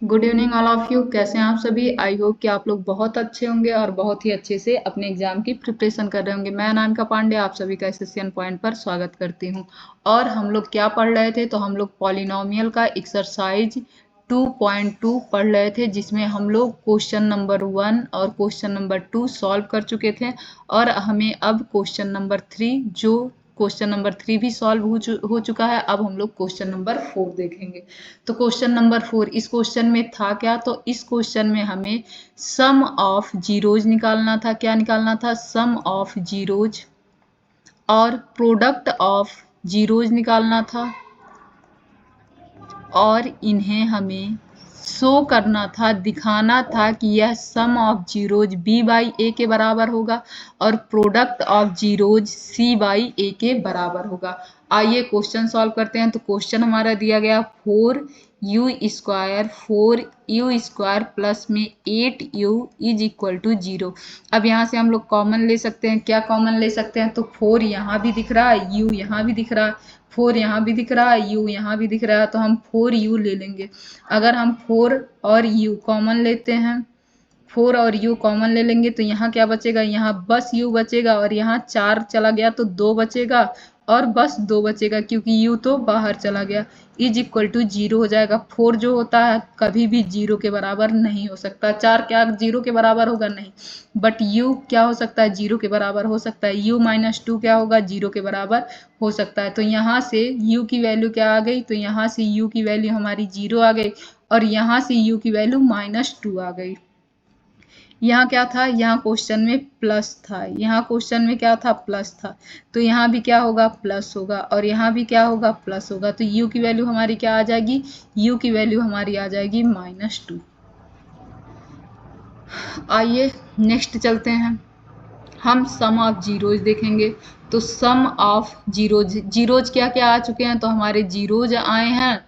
Good evening all of you. कैसे हैं आप सभी? आई होप कि आप लोग बहुत अच्छे होंगे और बहुत ही अच्छे से अपने एग्जाम की प्रिपरेशन कर रहे होंगे। मैं अनामिका पांडे आप सभी का एसएससीएन पॉइंट पर स्वागत करती हूं। और हम लोग क्या पढ़ रहे थे? तो हम लोग पॉलिनोमियल का एक्सरसाइज 2.2 पढ़ रहे थे, जिसमें हम लोग क्वेश्चन नंबर 1 और क्वेश्चन नंबर 2 सॉल्व कर चुके थे। और हमें अब क्वेश्चन नंबर 3 जो क्वेश्चन नंबर 3 भी सॉल्व हो चुका है। अब हम लोग क्वेश्चन नंबर 4 देखेंगे। तो क्वेश्चन नंबर 4, इस क्वेश्चन में था क्या? तो इस क्वेश्चन में हमें सम ऑफ जीरोज निकालना था। क्या निकालना था? सम ऑफ जीरोज और प्रोडक्ट ऑफ जीरोज निकालना था। और इन्हें हमें शो करना था, दिखाना था कि यह sum of zeros b by a के बराबर होगा और product of zeros c by a के बराबर होगा। आइए क्वेश्चन सॉल्व करते हैं। तो क्वेश्चन हमारा दिया गया 4u² प्लस में 8u इज इक्वल टू 0। अब यहाँ से हम लोग कॉमन ले सकते हैं। क्या कॉमन ले सकते हैं? तो 4 यहाँ भी दिख रहा है, u यहाँ भी दिख रहा है, 4 यहाँ भी दिख रहा है, u यहाँ भी दिख रहा है, तो हम 4u ले लेंगे। अगर हम 4 और u कॉमन लेते हैं, 4 और u कॉमन ले लेंगे तो यहाँ क्या बचेगा? यहाँ बस u बचेगा और यहाँ 4 चला गया तो 2 बचेगा और बस 2 बचेगा, क्योंकि u तो बाहर चला गया। इज इक्वल टू 0 हो जाएगा। 4 जो होता है कभी भी 0 के बराबर नहीं हो सकता। 4 क्या 0 के बराबर होगा? नहीं। बट u क्या हो सकता है? 0 के बराबर हो सकता है। u माइनस 2 क्या होगा? 0 के बराबर हो सकता है। तो यहाँ से u की वैल्यू क्या आ गई? तो यहाँ से u की वैल्यू हमारी 0 आ गई और यहाँ से u की वैल्यू -2 आ गई। यहाँ क्या था? यहाँ क्वेश्चन में प्लस था, यहाँ क्वेश्चन में क्या था? प्लस था। तो यहाँ भी क्या होगा? प्लस होगा और यहाँ भी क्या होगा? प्लस होगा। तो u की वैल्यू हमारी क्या आ जाएगी? u की वैल्यू हमारी आ जाएगी -2। आइए नेक्स्ट चलते हैं। हम सम ऑफ जीरोज देखेंगे। तो सम ऑफ जीरोज, जीरोज क्या क्या आ चुके हैं? तो हमारे जीरोज आए हैं,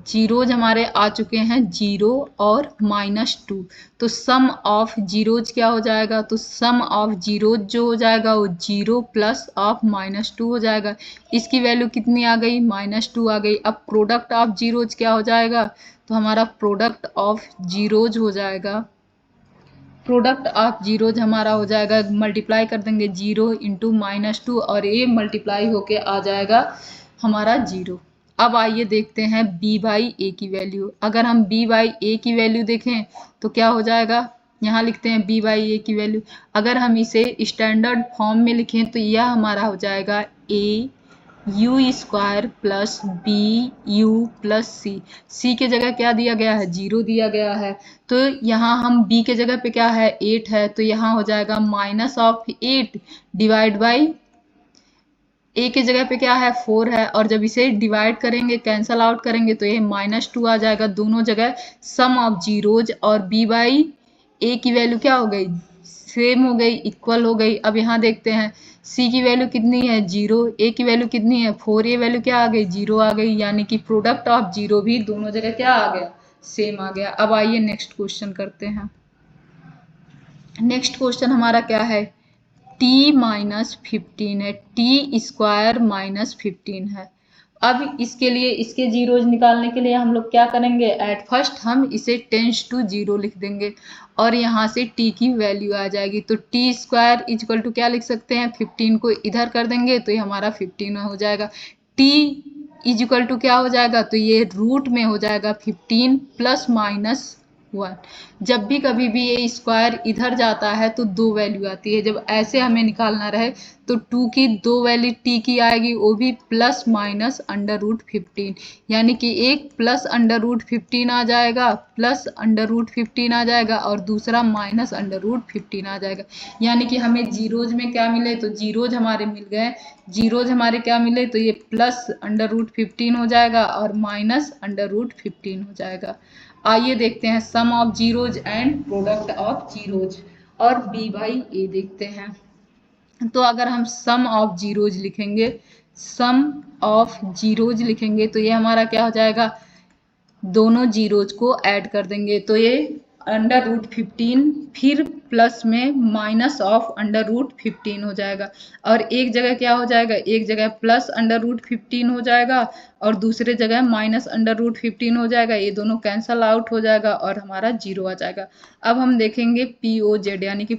जीरोज हमारे आ चुके हैं 0 और -2। तो सम ऑफ जीरोज क्या हो जाएगा? तो सम ऑफ जीरोज जो हो जाएगा वो 0 प्लस ऑफ -2 हो जाएगा। इसकी वैल्यू कितनी आ गई? -2 आ गई। अब प्रोडक्ट ऑफ जीरोज क्या हो जाएगा? तो हमारा प्रोडक्ट ऑफ जीरोज हो जाएगा, प्रोडक्ट ऑफ जीरोज हमारा हो जाएगा, मल्टीप्लाई कर देंगे 0 इंटू -2 और ये मल्टीप्लाई होके आ जाएगा हमारा 0। अब आइए देखते हैं b बाई ए की वैल्यू। अगर हम b बाई ए की वैल्यू देखें तो क्या हो जाएगा? यहाँ लिखते हैं b बाई ए की वैल्यू। अगर हम इसे स्टैंडर्ड फॉर्म में लिखें तो यह हमारा हो जाएगा u² plus bu plus c के जगह क्या दिया गया है? 0 दिया गया है। तो यहाँ हम b के जगह पे क्या है? 8 है, तो यहाँ हो जाएगा -8 डिवाइड बाई a के जगह पे क्या है? 4 है, और जब इसे डिवाइड करेंगे, कैंसल आउट करेंगे तो ये -2 आ जाएगा। दोनों जगह सम ऑफ जीरोज और b बाई ए की वैल्यू क्या हो गई? सेम हो गई, इक्वल हो गई। अब यहाँ देखते हैं c की वैल्यू कितनी है? 0, a की वैल्यू कितनी है? 4, ये वैल्यू क्या आ गई? 0 आ गई, यानी कि प्रोडक्ट ऑफ जीरो भी दोनों जगह क्या आ गया? सेम आ गया। अब आइए नेक्स्ट क्वेश्चन करते हैं। नेक्स्ट क्वेश्चन हमारा क्या है? t -15 है, t² -15 है। अब इसके लिए, इसके जीरोज निकालने के लिए हम लोग क्या करेंगे? एट फर्स्ट हम इसे टेंस टू 0 लिख देंगे और यहाँ से t की वैल्यू आ जाएगी। तो t² इक्वल टू क्या लिख सकते हैं? 15 को इधर कर देंगे तो ये हमारा 15 हो जाएगा। t इक्वल टू क्या हो जाएगा? तो ये रूट में हो जाएगा 15 प्लस -1। जब भी कभी भी ये स्क्वायर इधर जाता है तो 2 वैल्यू आती है। जब ऐसे हमें निकालना रहे तो 2 की 2 वैल्यू t की आएगी, वो भी प्लस माइनस √15, यानी कि एक प्लस √15 आ जाएगा, प्लस √15 आ जाएगा और दूसरा माइनस √15 आ जाएगा। यानी कि हमें जीरोज में क्या मिले? तो जीरोज हमारे मिल गए, जीरोज हमारे क्या मिले? तो ये प्लस √15 हो जाएगा और माइनस √15 हो जाएगा। आइए देखते हैं sum of zeros and product of zeros और b बाई ए देखते हैं। तो अगर हम सम ऑफ जीरोज लिखेंगे, सम ऑफ जीरोज लिखेंगे तो ये हमारा क्या हो जाएगा? दोनों जीरोज को ऐड कर देंगे तो ये √15 फिर प्लस में माइनस ऑफ √15 हो जाएगा। और एक जगह क्या हो जाएगा, एक जगह प्लस √15 हो जाएगा और दूसरे जगह माइनस √15 हो जाएगा। ये दोनों कैंसल आउट हो जाएगा और हमारा 0 आ जाएगा। अब हम देखेंगे POZ यानी कि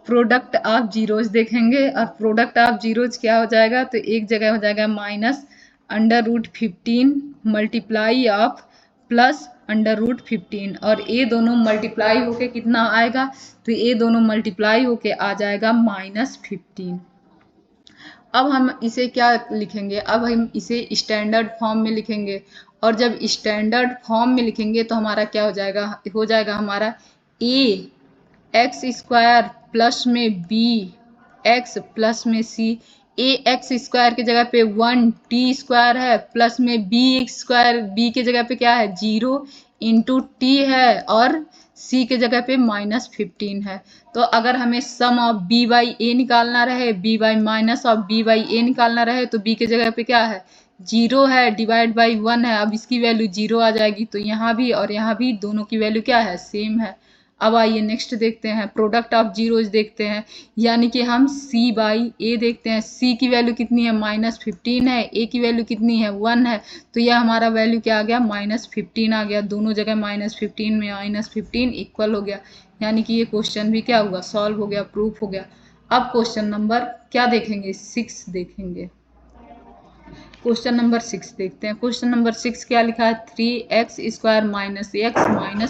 प्रोडक्ट ऑफ जीरोज देखेंगे। और प्रोडक्ट ऑफ जीरोज क्या हो जाएगा, तो एक जगह हो जाएगा माइनस √15 मल्टीप्लाई ऑफ प्लस √15 और ये दोनों मल्टीप्लाई होके कितना आएगा, तो ये दोनों मल्टीप्लाई होके आ जाएगा -15। अब हम इसे क्या लिखेंगे, अब हम इसे स्टैंडर्ड फॉर्म में लिखेंगे। और जब स्टैंडर्ड फॉर्म में लिखेंगे तो हमारा क्या हो जाएगा हमारा ax² प्लस में bx प्लस में c। ax² की जगह पे 1t² है प्लस में bx², b की जगह पे क्या है 0 इंटू t है और c के जगह पे -15 है। तो अगर हमें सम ऑफ b बाई a निकालना रहे, b by minus of b by a निकालना रहे तो b की जगह पे क्या है 0 है डिवाइड बाई 1 है। अब इसकी वैल्यू 0 आ जाएगी, तो यहाँ भी और यहाँ भी दोनों की वैल्यू क्या है सेम है। अब आइए नेक्स्ट देखते हैं, प्रोडक्ट ऑफ जीरोज देखते हैं, यानी कि हम c बाई a देखते हैं। c की वैल्यू कितनी है -15 है, a की वैल्यू कितनी है 1 है, तो यह हमारा वैल्यू क्या आ गया -15 आ गया। दोनों जगह -15 में -15 इक्वल हो गया, यानी कि ये क्वेश्चन भी क्या हुआ सॉल्व हो गया, प्रूफ हो गया। अब क्वेश्चन नंबर क्या देखेंगे 6 देखेंगे। क्वेश्चन नंबर 6 देखते हैं। क्वेश्चन नंबर 6 क्या लिखा है 3x² - x -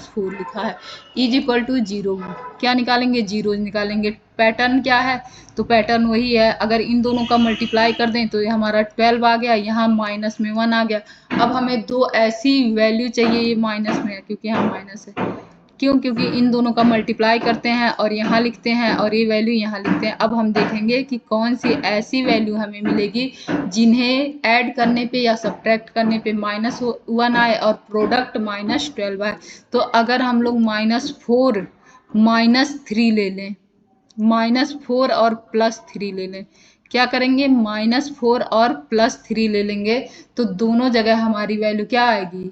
4 लिखा है इज इक्वल टू 0। क्या निकालेंगे, जीरोज निकालेंगे। पैटर्न क्या है, तो पैटर्न वही है, अगर इन दोनों का मल्टीप्लाई कर दें तो ये हमारा 12 आ गया, यहाँ माइनस में 1 आ गया। अब हमें दो ऐसी वैल्यू चाहिए, ये माइनस में है क्योंकि यहाँ माइनस है, क्योंकि इन दोनों का मल्टीप्लाई करते हैं और यहाँ लिखते हैं और ये वैल्यू यहाँ लिखते हैं। अब हम देखेंगे कि कौन सी ऐसी वैल्यू हमें मिलेगी जिन्हें ऐड करने पे या सब्ट्रैक्ट करने पे -1 आए और प्रोडक्ट -12 आए। तो अगर हम लोग -4 -3 ले लें, -4 और +3 ले लें, क्या करेंगे -4 और +3 ले लेंगे तो दोनों जगह हमारी वैल्यू क्या आएगी,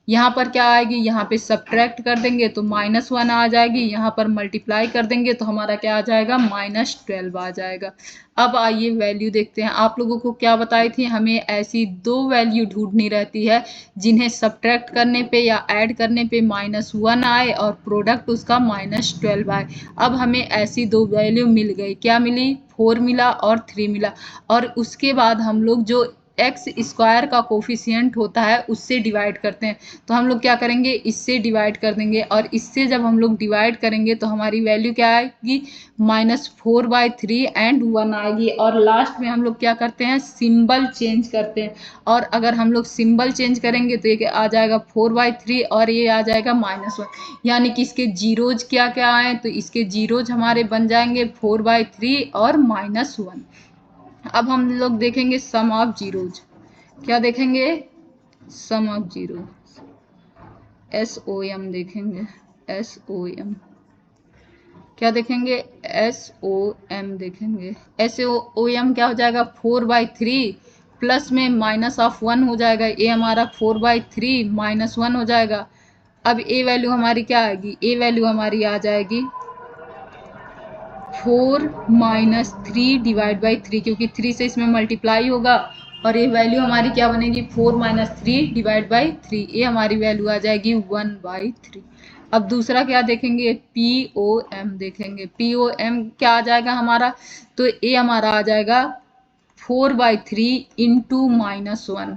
यहाँ पर क्या आएगी, यहाँ पे सब्ट्रैक्ट कर देंगे तो -1 आ जाएगी, यहाँ पर मल्टीप्लाई कर देंगे तो हमारा क्या आ जाएगा -12 आ जाएगा। अब आइए वैल्यू देखते हैं। आप लोगों को क्या बताई थी, हमें ऐसी दो वैल्यू ढूंढनी रहती है जिन्हें सब्ट्रैक्ट करने पे या ऐड करने पे -1 आए और प्रोडक्ट उसका -12 आए। अब हमें ऐसी दो वैल्यू मिल गई, क्या मिली 4 मिला और 3 मिला। और उसके बाद हम लोग जो x² का कोफिशिएंट होता है उससे डिवाइड करते हैं, तो हम लोग क्या करेंगे इससे डिवाइड कर देंगे और इससे जब हम लोग डिवाइड करेंगे तो हमारी वैल्यू क्या आएगी -4/3 एंड 1 आएगी। और लास्ट में हम लोग क्या करते हैं सिंबल चेंज करते हैं, और अगर हम लोग सिंबल चेंज करेंगे तो ये आ जाएगा 4/3 और ये आ जाएगा -1, यानी कि इसके जीरोज क्या क्या आए, तो इसके जीरोज हमारे बन जाएंगे 4/3 और -1। अब हम लोग देखेंगे सम ऑफ जीरोज, क्या देखेंगे सम ऑफ जीरो, SOM देखेंगे, SOM क्या देखेंगे SOM देखेंगे। SOM क्या हो जाएगा 4/3 प्लस में -1 हो जाएगा, ये हमारा 4/3 -1 हो जाएगा। अब ए वैल्यू हमारी क्या आएगी, ए वैल्यू हमारी आ जाएगी 4 - 3 डिवाइड बाई 3, क्योंकि 3 से इसमें मल्टीप्लाई होगा और ये वैल्यू हमारी क्या बनेगी 4 - 3 डिवाइड बाई 3, ये हमारी वैल्यू आ जाएगी 1/3। अब दूसरा क्या देखेंगे POM देखेंगे। POM क्या आ जाएगा हमारा, तो ये हमारा आ जाएगा 4/3 इंटू -1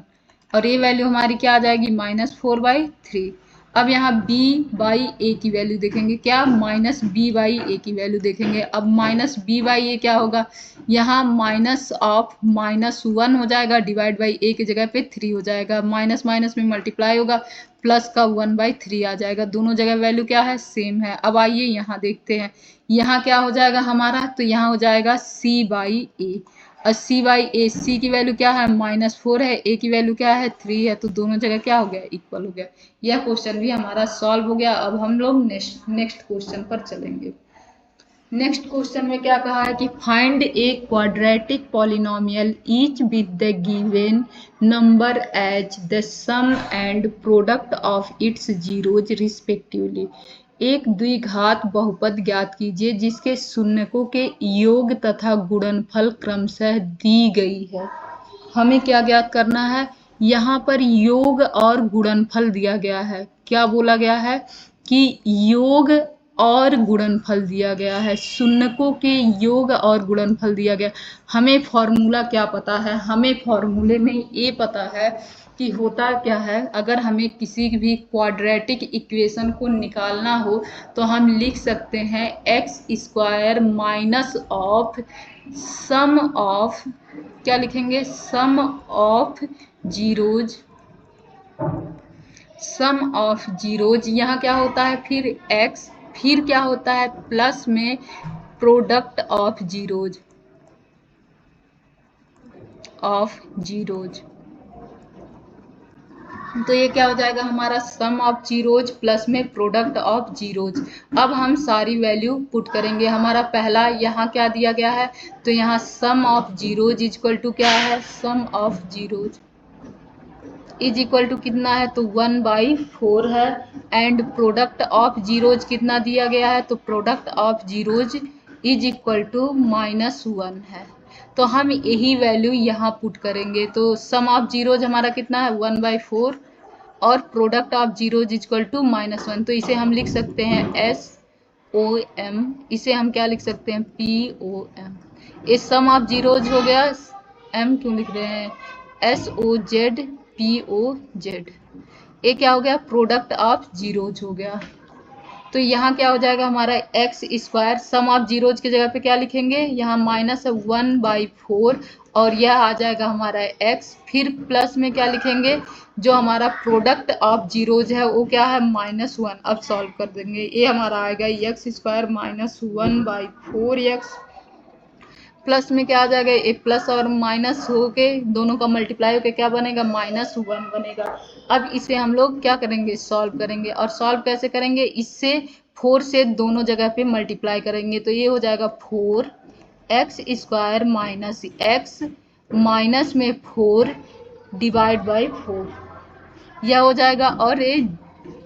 और ये वैल्यू हमारी क्या आ जाएगी -4/3। अब यहाँ b/a की वैल्यू देखेंगे, क्या -b/a की वैल्यू देखेंगे। अब -b/a क्या होगा, यहाँ माइनस ऑफ -1 हो जाएगा डिवाइड बाई a की जगह पे 3 हो जाएगा, माइनस माइनस में मल्टीप्लाई होगा, प्लस का 1/3 आ जाएगा, दोनों जगह वैल्यू क्या है सेम है। अब आइए यहाँ देखते हैं, यहाँ क्या हो जाएगा हमारा, तो यहाँ हो जाएगा c/a और c/a, c की वैल्यू क्या है -4 है, a की वैल्यू क्या है 3 है, तो दोनों जगह क्या हो गया इक्वल हो गया। यह क्वेश्चन भी हमारा सॉल्व हो गया। अब हम लोग नेक्स्ट क्वेश्चन पर चलेंगे। नेक्स्ट क्वेश्चन में क्या कहा है कि find a quadratic polynomial each with the given number as the sum and product of its zeros respectively. एक द्विघात बहुपद ज्ञात कीजिए जिसके शून्यकों के योग तथा गुणनफल क्रमशः दी गई है। हमें क्या ज्ञात करना है, यहाँ पर योग और गुणनफल दिया गया है। क्या बोला गया है कि योग और गुणनफल दिया गया है, शून्यकों के योग और गुणनफल दिया गया। हमें फॉर्मूला क्या पता है, हमें फॉर्मूले में ये पता है कि होता क्या है, अगर हमें किसी भी क्वाड्रेटिक इक्वेशन को निकालना हो तो हम लिख सकते हैं x square minus of sum of, क्या लिखेंगे, sum of zeros, sum of zeros. यहाँ क्या होता है फिर एक्स, फिर क्या होता है प्लस में product of zeros, of zeros. तो ये क्या हो जाएगा हमारा सम ऑफ जीरोज प्लस में प्रोडक्ट ऑफ जीरोज। अब हम सारी वैल्यू पुट करेंगे। हमारा पहला यहाँ क्या दिया गया है, तो यहाँ sum of zeros equal to क्या है, sum of zeros is equal to कितना है, तो 1/4 है। एंड प्रोडक्ट ऑफ जीरोज कितना दिया गया है, तो product of zeros is equal to -1 है। तो हम यही वैल्यू यहाँ पुट करेंगे। तो सम ऑफ जीरोज हमारा कितना है 1/4 और product of zeros equal to -1। तो इसे हम लिख सकते हैं SOM, इसे हम क्या लिख सकते हैं POM। ये सम ऑफ जीरोज हो गया, M क्यों लिख रहे हैं, SOZPOZ। ये क्या हो गया, प्रोडक्ट ऑफ जीरोज हो गया। तो यहाँ क्या हो जाएगा हमारा x square, sum of zeros की जगह पे क्या लिखेंगे, यहाँ -1/4 और यह आ जाएगा हमारा एक्स, फिर प्लस में क्या लिखेंगे, जो हमारा प्रोडक्ट ऑफ जीरोज है वो क्या है -1। अब सॉल्व कर देंगे, ये हमारा आएगा एक्स स्क्वायर -1/4x, प्लस में क्या आ जाएगा, ये प्लस और माइनस होके दोनों का मल्टीप्लाई होके क्या बनेगा -1 बनेगा। अब इसे हम लोग क्या करेंगे, सॉल्व करेंगे। और सॉल्व कैसे करेंगे, इससे 4 से दोनों जगह पे मल्टीप्लाई करेंगे। तो ये हो जाएगा 4x square minus x minus में 4 डिवाइड बाई 4, यह हो जाएगा। और ये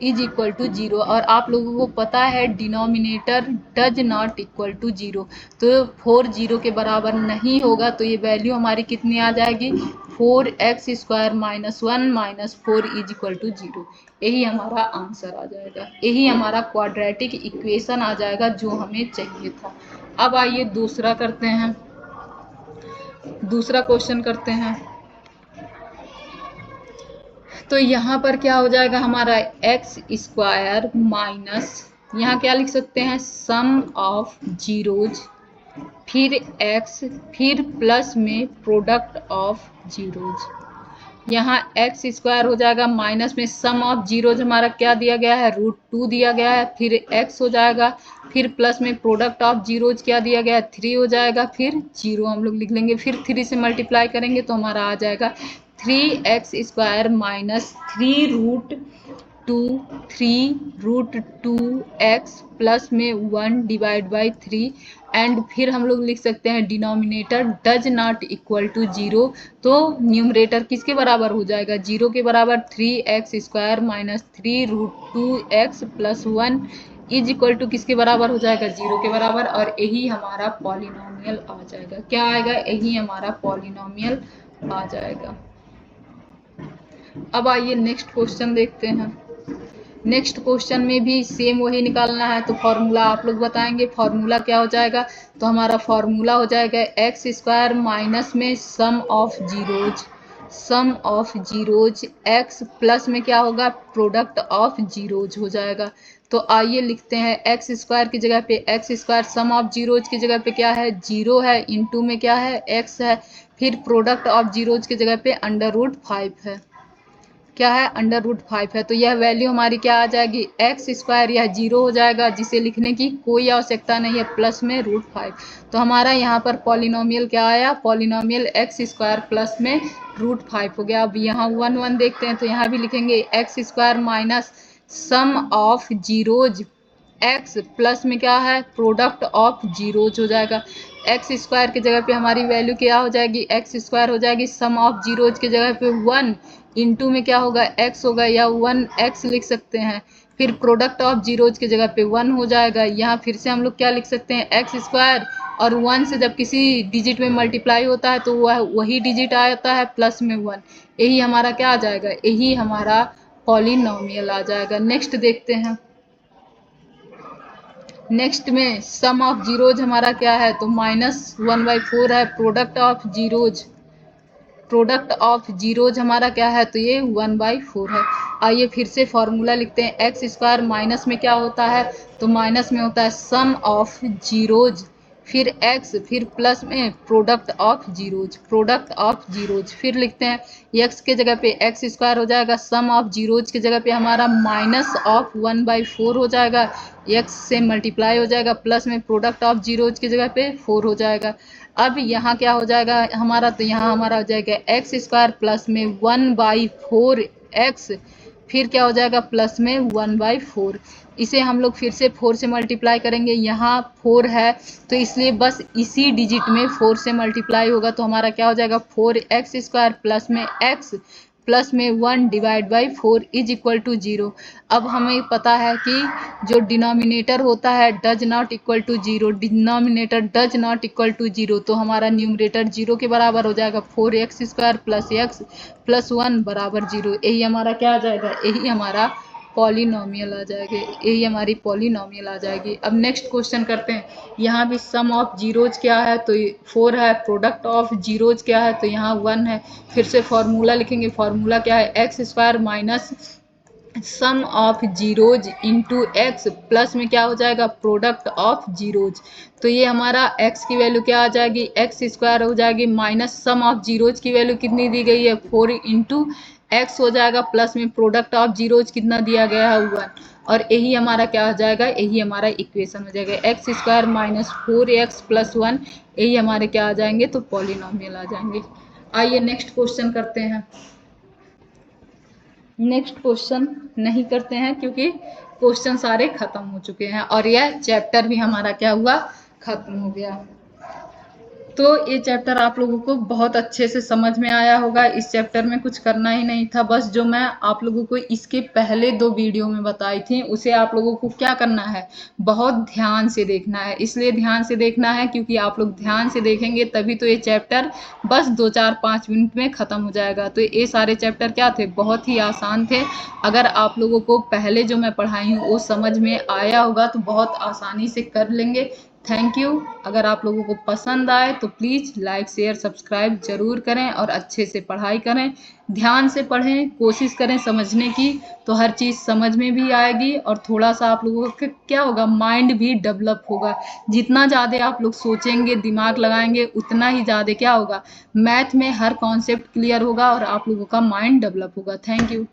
इज इक्वल टू 0, और आप लोगों को पता है denominator does not equal to 0, तो 4 0 के बराबर नहीं होगा। तो ये वैल्यू हमारी कितनी आ जाएगी, 4x square -1 -4 is equal to 0। यही हमारा आंसर आ जाएगा, यही हमारा क्वाड्रेटिक इक्वेशन आ जाएगा जो हमें चाहिए था। अब आइए दूसरा करते हैं, दूसरा क्वेश्चन करते हैं। तो यहाँ पर क्या हो जाएगा हमारा एक्स स्क्वायर माइनस, यहाँ क्या लिख सकते हैं सम ऑफ जीरोज, फिर एक्स, फिर प्लस में प्रोडक्ट ऑफ जीरोज। यहाँ एक्स स्क्वायर हो जाएगा माइनस में सम ऑफ जीरोज हमारा क्या दिया गया है √2 दिया गया है, फिर एक्स हो जाएगा, फिर प्लस में प्रोडक्ट ऑफ जीरोज क्या दिया गया है 3 हो जाएगा, फिर 0 हम लोग लिख लेंगे, फिर 3 से मल्टीप्लाई करेंगे तो हमारा आ जाएगा 3x square minus 3√2x plus में 1 डिवाइड बाई 3। एंड फिर हम लोग लिख सकते हैं denominator does not equal to 0, तो न्यूमरेटर किसके बराबर हो जाएगा 0 के बराबर, 3x square minus 3√2x plus 1 is equal to किसके बराबर हो जाएगा 0 के बराबर। और यही हमारा पॉलिनोमियल आ जाएगा, क्या आएगा, यही हमारा पॉलिनोमियल आ जाएगा। अब आइए नेक्स्ट क्वेश्चन देखते हैं। नेक्स्ट क्वेश्चन में भी सेम वही निकालना है, तो फॉर्मूला आप लोग बताएंगे। फॉर्मूला क्या हो जाएगा, तो हमारा फॉर्मूला हो जाएगा एक्स स्क्वायर माइनस में sum of zeros, sum of zeros x plus में क्या होगा प्रोडक्ट ऑफ जीरोज हो जाएगा। तो आइए लिखते हैं एक्स स्क्वायर की जगह पे x square, sum of zeros की जगह पे क्या है 0 है, इनटू में क्या है एक्स है, फिर प्रोडक्ट ऑफ जीरोज की जगह पे √5 है, क्या है √5 है। तो यह वैल्यू हमारी क्या आ जाएगी एक्स स्क्वायर, यह 0 हो जाएगा जिसे लिखने की कोई आवश्यकता नहीं है, प्लस में √5। तो हमारा यहाँ पर पॉलिनोमियल क्या आया, पॉलिनोमियल एक्स स्क्वायर प्लस में √5 हो गया। अब यहाँ 1 1 देखते हैं, तो यहाँ भी लिखेंगे x square minus sum of zeros x plus में क्या है प्रोडक्ट ऑफ जीरोज हो जाएगा। एक्स स्क्वायर की जगह पे हमारी वैल्यू क्या हो जाएगी एक्स स्क्वायर हो जाएगी। सम ऑफ जीरोज की जगह पे 1 इंटू में क्या होगा एक्स होगा या 1 एक्स लिख सकते हैं। फिर प्रोडक्ट ऑफ जीरोज की जगह पे 1 हो जाएगा। यहाँ फिर से हम लोग क्या लिख सकते हैं एक्स स्क्वायर और 1 से जब किसी डिजिट में मल्टीप्लाई होता है तो वह वही डिजिट आता है प्लस में 1। यही हमारा क्या आ जाएगा यही हमारा पॉलिनोमियल आ जाएगा। नेक्स्ट देखते हैं। नेक्स्ट में सम ऑफ जीरोज हमारा क्या है तो -1/4 है। प्रोडक्ट ऑफ जीरोज हमारा क्या है तो ये 1/4 है। आइए फिर से फॉर्मूला लिखते हैं। एक्स स्क्वायर माइनस में क्या होता है तो माइनस में होता है सम ऑफ जीरोज, फिर एक्स, फिर प्लस में प्रोडक्ट ऑफ जीरोज। फिर लिखते हैं एक्स के जगह पे एक्स स्क्वायर हो जाएगा। सम ऑफ जीरोज की जगह पे हमारा -1/4 हो जाएगा। एक्स से मल्टीप्लाई हो जाएगा प्लस में प्रोडक्ट ऑफ जीरोज की जगह पे 4 हो जाएगा। अब यहाँ क्या हो जाएगा हमारा तो यहाँ हमारा हो जाएगा एक्स स्क्वायर प्लस में 1/4 एक्स, फिर क्या हो जाएगा प्लस में 1/4। इसे हम लोग फिर से 4 से मल्टीप्लाई करेंगे। यहाँ 4 है तो इसलिए बस इसी डिजिट में 4 से मल्टीप्लाई होगा तो हमारा क्या हो जाएगा 4x स्क्वायर प्लस में x प्लस में 1 divide by 4 is equal to 0। अब हमें पता है कि जो डिनोमिनेटर होता है does not equal to 0, denominator does not equal to 0, तो हमारा न्यूमरेटर 0 के बराबर हो जाएगा। 4x square plus x plus 1 बराबर 0। यही हमारा क्या आ जाएगा यही हमारा पॉलिनोमियल आ जाएगी। यही हमारी पॉलिनोमियल आ जाएगी। अब नेक्स्ट क्वेश्चन करते हैं। यहाँ भी सम ऑफ जीरोज क्या है तो 4 है। प्रोडक्ट ऑफ जीरोज क्या है तो यहाँ 1 है। फिर से फॉर्मूला लिखेंगे। फॉर्मूला क्या है x square minus sum of zeros into x plus में क्या हो जाएगा प्रोडक्ट ऑफ जीरोज। तो ये हमारा x की वैल्यू क्या आ जाएगी एक्स स्क्वायर हो जाएगी माइनस सम ऑफ जीरोज की वैल्यू कितनी दी गई है 4 इंटू एक्स हो जाएगा प्लस में प्रोडक्ट ऑफ जीरोज कितना दिया गया है 1। और यही हमारा क्या हो जाएगा यही हमारा इक्वेशन हो जाएगा x square minus 4x plus 1। यही हमारे क्या आ जाएंगे तो पॉलिनोमियल आ जाएंगे। आइए नेक्स्ट क्वेश्चन करते हैं। नेक्स्ट क्वेश्चन नहीं करते हैं क्योंकि क्वेश्चन सारे खत्म हो चुके हैं और यह चैप्टर भी हमारा क्या हुआ खत्म हो गया। तो ये चैप्टर आप लोगों को बहुत अच्छे से समझ में आया होगा। इस चैप्टर में कुछ करना ही नहीं था, बस जो मैं आप लोगों को इसके पहले 2 वीडियो में बताई थी उसे आप लोगों को क्या करना है बहुत ध्यान से देखना है। इसलिए ध्यान से देखना है क्योंकि आप लोग ध्यान से देखेंगे तभी तो ये चैप्टर बस 2-4-5 मिनट में ख़त्म हो जाएगा। तो ये सारे चैप्टर क्या थे बहुत ही आसान थे। अगर आप लोगों को पहले जो मैं पढ़ाई हूँ वो समझ में आया होगा तो बहुत आसानी से कर लेंगे। Thank you. अगर आप लोगों को पसंद आए तो प्लीज़ लाइक शेयर सब्सक्राइब जरूर करें और अच्छे से पढ़ाई करें। ध्यान से पढ़ें, कोशिश करें समझने की, तो हर चीज़ समझ में भी आएगी और थोड़ा सा आप लोगों का क्या होगा माइंड भी डेवलप होगा। जितना ज़्यादा आप लोग सोचेंगे दिमाग लगाएंगे उतना ही ज़्यादा क्या होगा मैथ में हर कॉन्सेप्ट क्लियर होगा और आप लोगों का माइंड डेवलप होगा। Thank you.